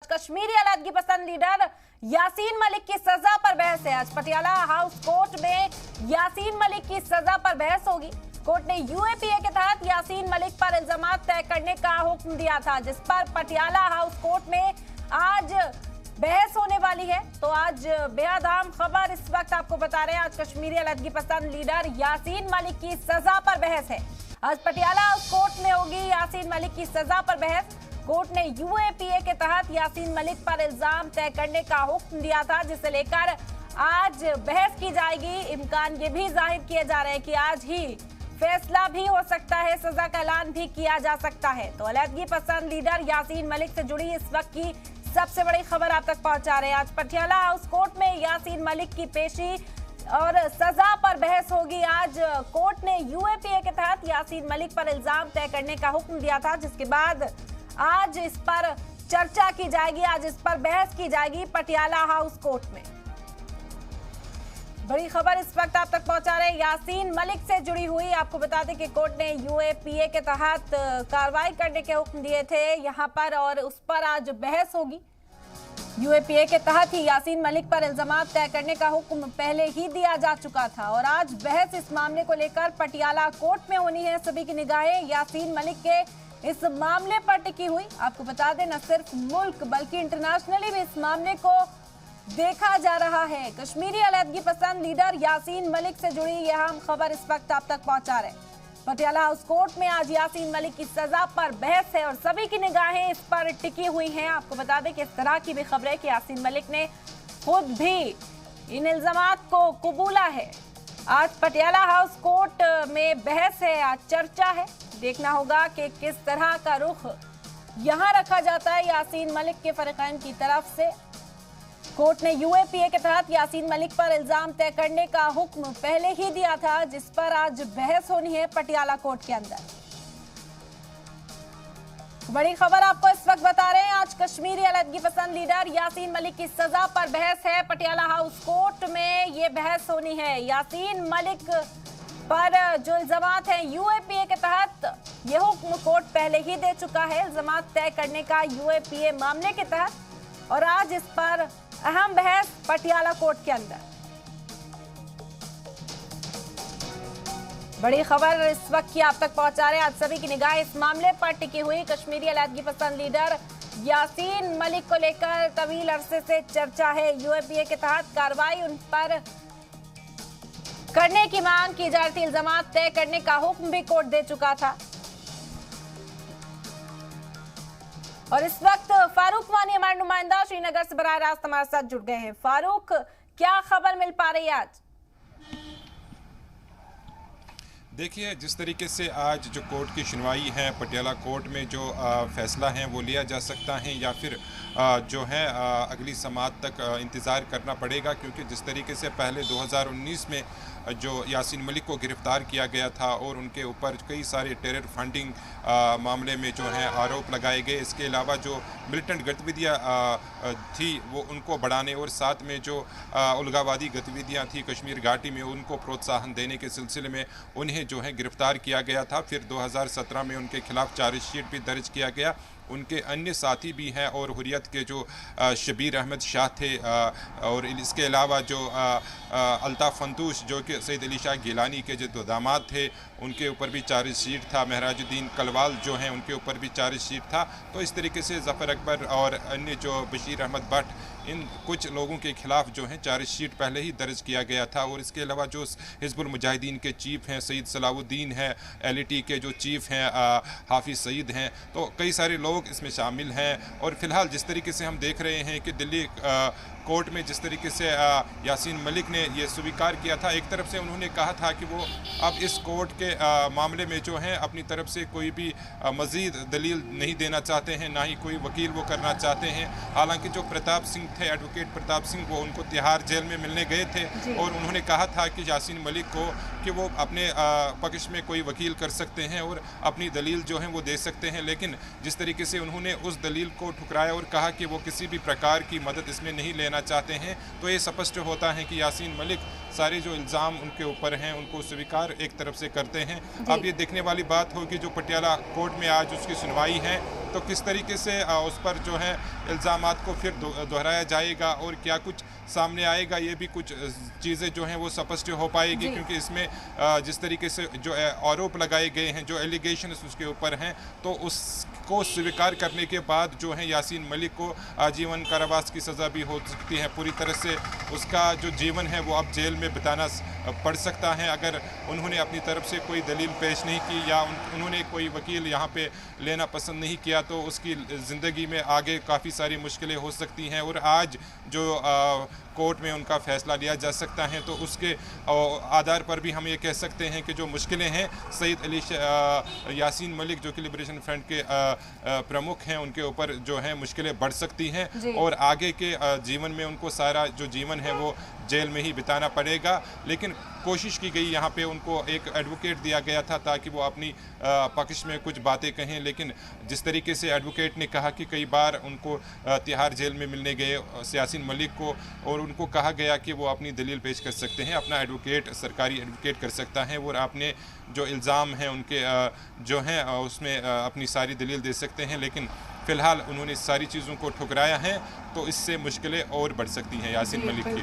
कश्मीरी अलहदगी पसंद लीडर यासीन मलिक की सजा पर बहस है। आज पटियाला हाउस कोर्ट में यासीन मलिक की सजा पर बहस होगी। कोर्ट ने यूएपीए के तहत यासीन मलिक पर इल्जाम तय करने का हुक्म दिया था, जिस पर पटियाला हाउस कोर्ट में आज बहस होने वाली है। तो आज बेहद अहम खबर इस वक्त आपको बता रहे हैं। आज कश्मीरी अलहदगी पसंद लीडर यासीन मलिक की सजा पर बहस है। आज पटियाला हाउस कोर्ट में होगी यासीन मलिक की सजा पर बहस। कोर्ट ने यूएपीए के तहत यासीन मलिक पर इल्जाम तय करने का हुक्म दिया था, जिसे लेकर आज बहस की जाएगी। इम्कान ये भी जाहिर किए जा रहे हैं कि आज ही फैसला भी हो सकता है, सजा का ऐलान भी किया जा सकता है। तो अलहदगी पसंद लीडर यासीन मलिक से जुड़ी इस वक्त की सबसे बड़ी खबर आप तक पहुंचा रहे हैं। आज पटियाला हाउस कोर्ट में यासीन मलिक की पेशी और सजा पर बहस होगी। आज कोर्ट ने यूएपीए के तहत यासीन मलिक पर इल्जाम तय करने का हुक्म दिया था, जिसके बाद आज इस पर चर्चा की जाएगी, आज इस पर बहस की जाएगी पटियाला हाउस कोर्ट में। बड़ी खबर इस वक्त आप तक पहुंचा रहे हैं यासीन मलिक से जुड़ी हुई। आपको बता दें कि कोर्ट ने यूएपीए के तहत कार्रवाई करने के हुक्म दिए थे यहां पर, और उस पर आज बहस होगी। यूएपीए के तहत ही यासीन मलिक पर इल्जाम तय करने का हुक्म पहले ही दिया जा चुका था, और आज बहस इस मामले को लेकर पटियाला कोर्ट में होनी है। सभी की निगाहें यासीन मलिक के इस मामले पर टिकी हुई। आपको बता दें, न सिर्फ मुल्क बल्कि इंटरनेशनली भी इस मामले को देखा जा रहा है। कश्मीरी अलहदगी पसंद लीडर यासीन मलिक से जुड़ी यह अहम खबर इस वक्त आप तक पहुंचा रहे। पटियाला हाउस कोर्ट में आज यासीन मलिक की सजा पर बहस है और सभी की निगाहें इस पर टिकी हुई हैं। आपको बता दें कि इस तरह की भी खबरें कि यासीन मलिक ने खुद भी इन इल्जामात को कबूला है। आज पटियाला हाउस कोर्ट में बहस है, आज चर्चा है। देखना होगा कि किस तरह का रुख यहां रखा जाता है यासीन मलिक के फरीकैन की तरफ से। कोर्ट ने यूएपीए के तहत यासीन मलिक पर इल्जाम तय करने का हुक्म पहले ही दिया था, जिस पर आज बहस होनी है पटियाला कोर्ट के अंदर। बड़ी खबर आपको इस वक्त बता रहे हैं। आज कश्मीरी अलहदगी पसंद लीडर यासीन मलिक की सजा पर बहस है। पटियाला हाउस कोर्ट में ये बहस होनी है। यासीन मलिक पर जो इल्जामात हैं यूएपीए के तहत, ये हुक्म कोर्ट पहले ही दे चुका है इल्जामात तय करने का यूएपीए मामले के तहत, और आज इस पर अहम बहस पटियाला कोर्ट के अंदर। बड़ी खबर इस वक्त की आप तक पहुंचा रहे हैं। आज सभी की निगाह इस मामले पर टिकी हुई। कश्मीरी अलहदगी पसंद लीडर यासीन मलिक को लेकर तवील अरसे से चर्चा है। यूएपीए के तहत कार्रवाई उन पर करने की मांग की जा रही थी, इल्जाम तय करने का हुक्म भी कोर्ट दे चुका था। और इस वक्त फारूक वानी हमारे नुमाइंदा श्रीनगर से बराह रास्त हमारे साथ जुड़ गए हैं। फारूक, क्या खबर मिल पा रही है आज? देखिए, जिस तरीके से आज जो कोर्ट की सुनवाई है पटियाला कोर्ट में, जो फैसला है वो लिया जा सकता है या फिर जो है अगली समाअत तक इंतज़ार करना पड़ेगा, क्योंकि जिस तरीके से पहले 2019 में जो यासीन मलिक को गिरफ़्तार किया गया था और उनके ऊपर कई सारे टेरर फंडिंग मामले में जो है आरोप लगाए गए। इसके अलावा जो मिलिटेंट गतिविधियाँ थी वो उनको बढ़ाने और साथ में जो उलगावादी गतिविधियाँ थी कश्मीर घाटी में उनको प्रोत्साहन देने के सिलसिले में उन्हें जो है गिरफ़्तार किया गया था। फिर 2017 में उनके खिलाफ चार्जशीट भी दर्ज किया गया। उनके अन्य साथी भी हैं और हुर्रियत के जो शबीर अहमद शाह थे, और इसके अलावा जो अल्ताफ़ फंतूश जो कि सैयद अली शाह गिलानी के जो दामाद थे उनके ऊपर भी चार्जशीट था। महराजुद्दीन कलवाल जो हैं उनके ऊपर भी चार्जशीट था। तो इस तरीके से ज़फ़र अकबर और अन्य जो बशीर अहमद भट्ट, इन कुछ लोगों के खिलाफ जो है चार्जशीट पहले ही दर्ज किया गया था। और इसके अलावा जो हिज़्बुल मुजाहिदीन के चीफ़ हैं सईद सलाहुद्दीन हैं, एलईटी के जो चीफ़ हैं हाफिज़ सईद हैं, तो कई सारे लोग इसमें शामिल हैं। और फ़िलहाल जिस तरीके से हम देख रहे हैं कि दिल्ली कोर्ट में जिस तरीके से यासीन मलिक ने ये स्वीकार किया था, एक तरफ से उन्होंने कहा था कि वो अब इस कोर्ट के मामले में जो है अपनी तरफ से कोई भी मज़ीद दलील नहीं देना चाहते हैं, ना ही कोई वकील वो करना चाहते हैं। हालांकि जो प्रताप सिंह थे, एडवोकेट प्रताप सिंह, वो उनको तिहाड़ जेल में मिलने गए थे और उन्होंने कहा था कि यासीन मलिक को कि वो अपने पक्ष में कोई वकील कर सकते हैं और अपनी दलील जो है वो दे सकते हैं। लेकिन जिस तरीके से उन्होंने उस दलील को ठुकराया और कहा कि वो किसी भी प्रकार की मदद इसमें नहीं लेना चाहते हैं, तो ये स्पष्ट होता है कि यासीन मलिक सारे जो इल्ज़ाम उनके ऊपर हैं उनको स्वीकार एक तरफ से करते हैं। अब ये देखने वाली बात होगी जो पटियाला कोर्ट में आज उसकी सुनवाई है तो किस तरीके से उस पर जो है इल्ज़ामात को फिर दोहराया जाएगा और क्या कुछ सामने आएगा, ये भी कुछ चीज़ें जो हैं वो स्पष्ट हो पाएगी, क्योंकि इसमें जिस तरीके से जो आरोप लगाए गए हैं, जो एलिगेशंस उसके ऊपर हैं, तो उसको स्वीकार करने के बाद जो है यासीन मलिक को आजीवन कारावास की सज़ा भी हो सकती है। पूरी तरह से उसका जो जीवन है वो अब जेल में बिताना पड़ सकता है अगर उन्होंने अपनी तरफ से कोई दलील पेश नहीं की या उन्होंने कोई वकील यहाँ पे लेना पसंद नहीं किया तो उसकी ज़िंदगी में आगे काफ़ी सारी मुश्किलें हो सकती हैं। और आज जो कोर्ट में उनका फ़ैसला लिया जा सकता है तो उसके आधार पर भी हम ये कह सकते हैं कि जो मुश्किलें हैं सईद अली यासीन मलिक जो कि लिबरेशन फ्रंट के प्रमुख हैं उनके ऊपर जो है मुश्किलें बढ़ सकती हैं और आगे के जीवन में उनको सारा जो जीवन है वो जेल में ही बिताना पड़ेगा। लेकिन कोशिश की गई, यहाँ पे उनको एक एडवोकेट दिया गया था ताकि वो अपनी पक्ष में कुछ बातें कहें, लेकिन जिस तरीके से एडवोकेट ने कहा कि कई बार उनको तिहाड़ जेल में मिलने गए यासीन मलिक को और उनको कहा गया कि वो अपनी दलील पेश कर सकते हैं, अपना एडवोकेट सरकारी एडवोकेट कर सकता है और आपने जो इल्ज़ाम हैं उनके जो हैं उसमें अपनी सारी दलील दे सकते हैं। लेकिन फ़िलहाल उन्होंने सारी चीज़ों को ठुकराया है तो इससे मुश्किलें और बढ़ सकती हैं यासीन मलिक के लिए।